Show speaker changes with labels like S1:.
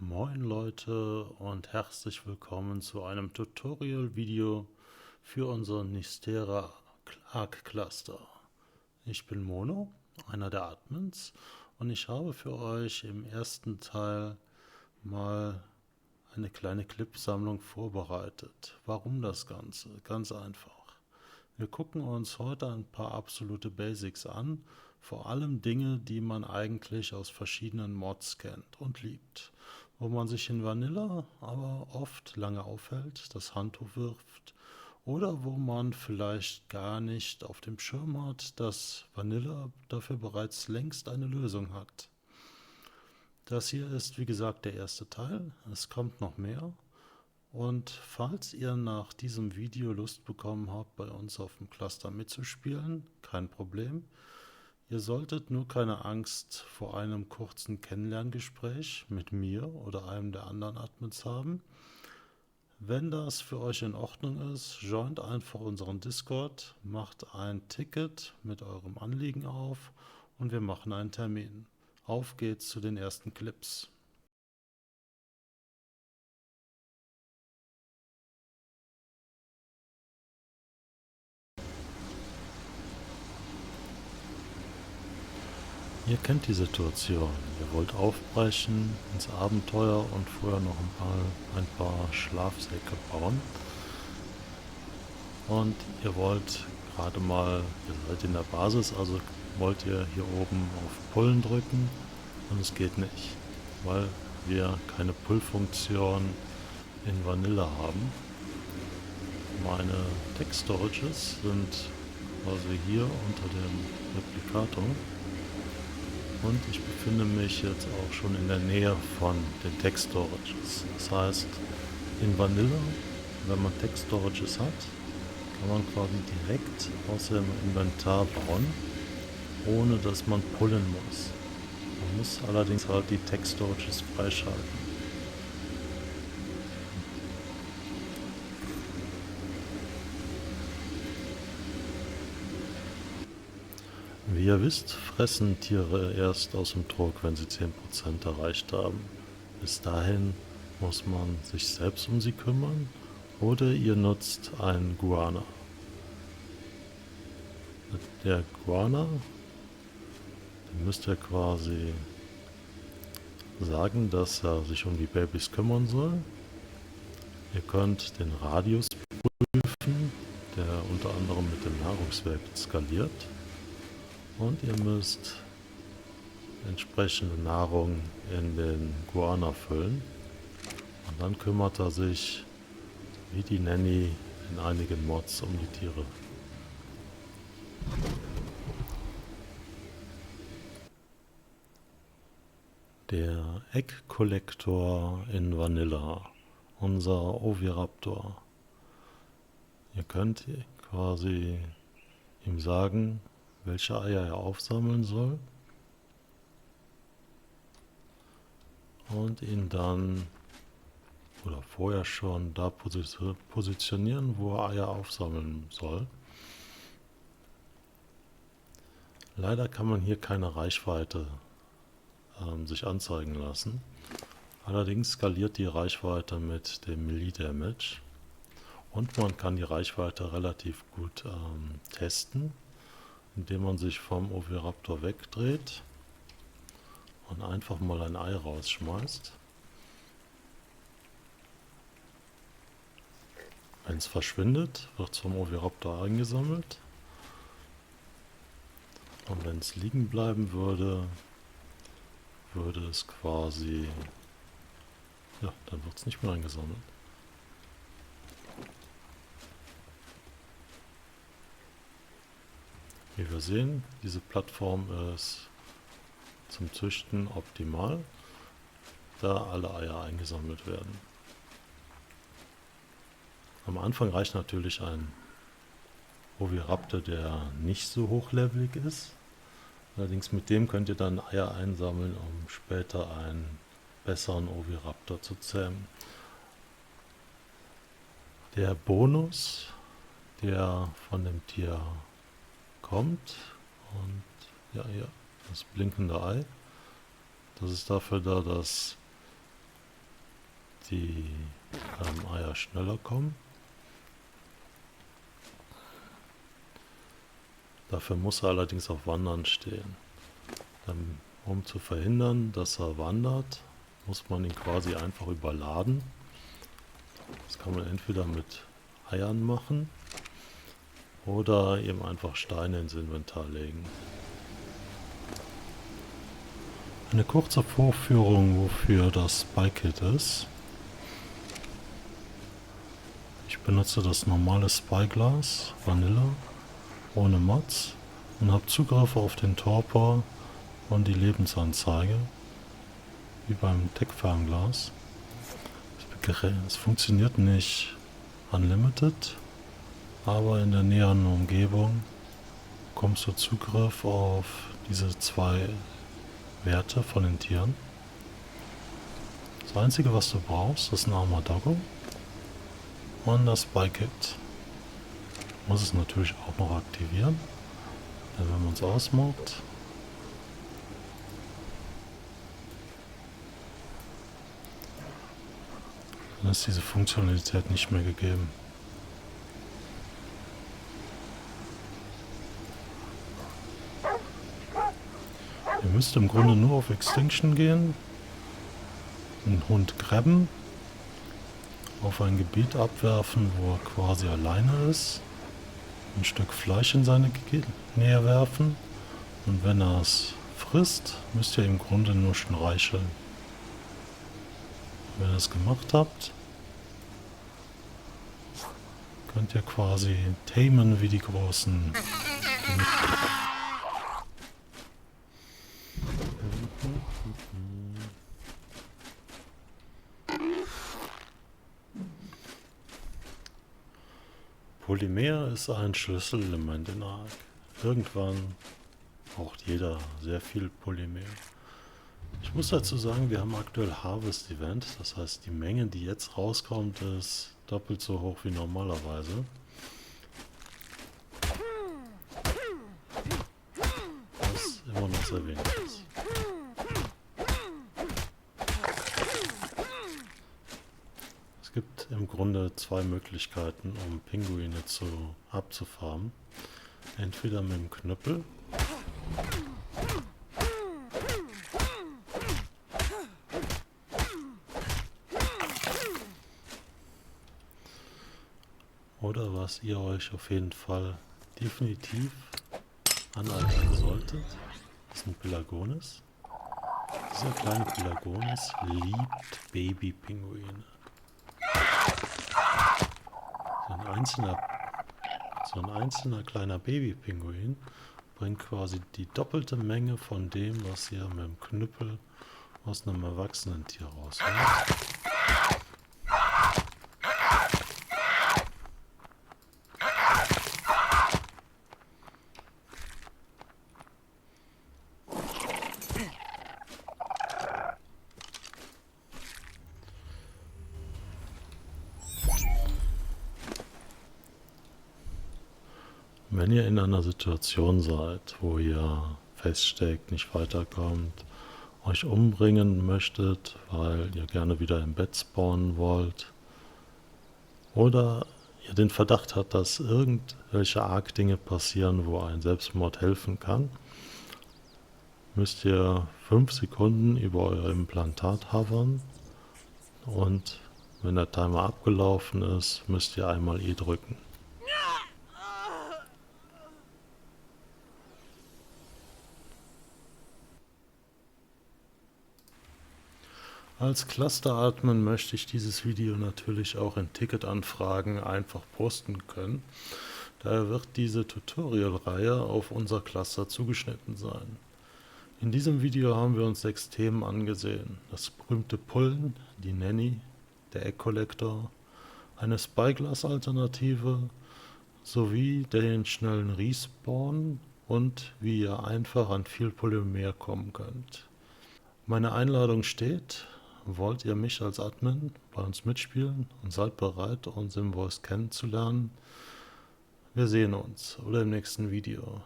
S1: Moin Leute und herzlich willkommen zu einem Tutorial-Video für unser Nistera Arc Cluster. Ich bin Mono, einer der Admins, und ich habe für euch im ersten Teil mal eine kleine Clipsammlung vorbereitet. Warum das Ganze? Ganz einfach. Wir gucken uns heute ein paar absolute Basics an, vor allem Dinge, die man eigentlich aus verschiedenen Mods kennt und liebt, wo man sich in Vanilla aber oft lange aufhält, das Handtuch wirft oder wo man vielleicht gar nicht auf dem Schirm hat, dass Vanilla dafür bereits längst eine Lösung hat. Das hier ist wie gesagt der erste Teil, es kommt noch mehr. Und falls ihr nach diesem Video Lust bekommen habt, bei uns auf dem Cluster mitzuspielen, kein Problem. Ihr solltet nur keine Angst vor einem kurzen Kennenlerngespräch mit mir oder einem der anderen Admins haben. Wenn das für euch in Ordnung ist, joint einfach unseren Discord, macht ein Ticket mit eurem Anliegen auf und wir machen einen Termin. Auf geht's zu den ersten Clips. Ihr kennt die Situation. Ihr wollt aufbrechen ins Abenteuer und vorher noch ein paar Schlafsäcke bauen. Und ihr wollt gerade mal, ihr seid in der Basis, also wollt ihr hier oben auf Pullen drücken und es geht nicht, weil wir keine Pull-Funktion in Vanilla haben. Meine Text-Storages sind quasi hier unter dem Replikator. Und ich befinde mich jetzt auch schon in der Nähe von den Text Storages. Das heißt, in Vanilla, wenn man Text Storages hat, kann man quasi direkt aus dem Inventar bauen, ohne dass man pullen muss. Man muss allerdings halt die Text Storages freischalten. Wie ihr wisst, fressen Tiere erst aus dem Trog, wenn sie 10% erreicht haben. Bis dahin muss man sich selbst um sie kümmern oder ihr nutzt einen Guana. Der Guana, den müsst ihr quasi sagen, dass er sich um die Babys kümmern soll. Ihr könnt den Radius prüfen, der unter anderem mit dem Nahrungswert skaliert. Und ihr müsst entsprechende Nahrung in den Guana füllen. Und dann kümmert er sich wie die Nanny in einigen Mods um die Tiere. Der Egg-Kollektor in Vanilla, unser Oviraptor. Ihr könnt quasi ihm sagen, welche Eier er aufsammeln soll und ihn dann oder vorher schon da positionieren, wo er Eier aufsammeln soll. Leider kann man hier keine Reichweite sich anzeigen lassen. Allerdings skaliert die Reichweite mit dem Melee Damage und man kann die Reichweite relativ gut testen, indem man sich vom Oviraptor wegdreht und einfach mal ein Ei rausschmeißt. Wenn es verschwindet, wird es vom Oviraptor eingesammelt. Und wenn es liegen bleiben würde, würde es quasi, ja, dann wird es nicht mehr eingesammelt. Wie wir sehen, diese Plattform ist zum Züchten optimal, da alle Eier eingesammelt werden. Am Anfang reicht natürlich ein Oviraptor, der nicht so hochlevelig ist. Allerdings mit dem könnt ihr dann Eier einsammeln, um später einen besseren Oviraptor zu zähmen. Der Bonus, der von dem Tier kommt, und ja, hier, das blinkende Ei, das ist dafür da, dass die Eier schneller kommen. Dafür muss er allerdings auf Wandern stehen. Um zu verhindern, dass er wandert, muss man ihn quasi einfach überladen. Das kann man entweder mit Eiern machen oder eben einfach Steine ins Inventar legen. Eine kurze Vorführung, wofür das Spy-Kit ist. Ich benutze das normale Spyglass, Vanilla, ohne Mods und habe Zugriff auf den Torpor und die Lebensanzeige, wie beim Tech-Fernglas. Es funktioniert nicht unlimited, aber in der näheren Umgebung bekommst du Zugriff auf diese zwei Werte von den Tieren. Das Einzige, was du brauchst, ist ein armer Doggo und das Spy-Kit. Muss es natürlich auch noch aktivieren, denn wenn man es ausmacht, dann ist diese Funktionalität nicht mehr gegeben. Ihr müsst im Grunde nur auf Extinction gehen, einen Hund grabben, auf ein Gebiet abwerfen, wo er quasi alleine ist, ein Stück Fleisch in seine Nähe werfen und wenn er es frisst, müsst ihr im Grunde nur streicheln. Wenn ihr das gemacht habt, könnt ihr quasi tamen wie die großen. Polymer ist ein Schlüsselelement in Ark. Irgendwann braucht jeder sehr viel Polymer. Ich muss dazu sagen, wir haben aktuell Harvest Event, das heißt die Menge, die jetzt rauskommt, ist doppelt so hoch wie normalerweise. Was immer noch sehr wenig ist. Es gibt im Grunde zwei Möglichkeiten, um Pinguine abzufarmen. Entweder mit dem Knüppel oder was ihr euch auf jeden Fall definitiv aneignen solltet, ist ein Pelagonis. Dieser kleine Pelagonis liebt Babypinguine. So ein einzelner kleiner Babypinguin bringt quasi die doppelte Menge von dem, was ihr mit dem Knüppel aus einem erwachsenen Tier rausholt. Wenn ihr in einer Situation seid, wo ihr feststeckt, nicht weiterkommt, euch umbringen möchtet, weil ihr gerne wieder im Bett spawnen wollt, oder ihr den Verdacht habt, dass irgendwelche Arc-Dinge passieren, wo ein Selbstmord helfen kann, müsst ihr 5 Sekunden über euer Implantat hovern und wenn der Timer abgelaufen ist, müsst ihr einmal E drücken. Als Cluster-Admin möchte ich dieses Video natürlich auch in Ticketanfragen einfach posten können. Daher wird diese Tutorial-Reihe auf unser Cluster zugeschnitten sein. In diesem Video haben wir uns 6 Themen angesehen. Das berühmte Pullen, die Nanny, der Egg-Collector, eine Spyglass-Alternative sowie den schnellen Respawn und wie ihr einfach an viel Polymer kommen könnt. Meine Einladung steht. Wollt ihr mich als Admin bei uns mitspielen und seid bereit, uns im Voice kennenzulernen? Wir sehen uns oder im nächsten Video.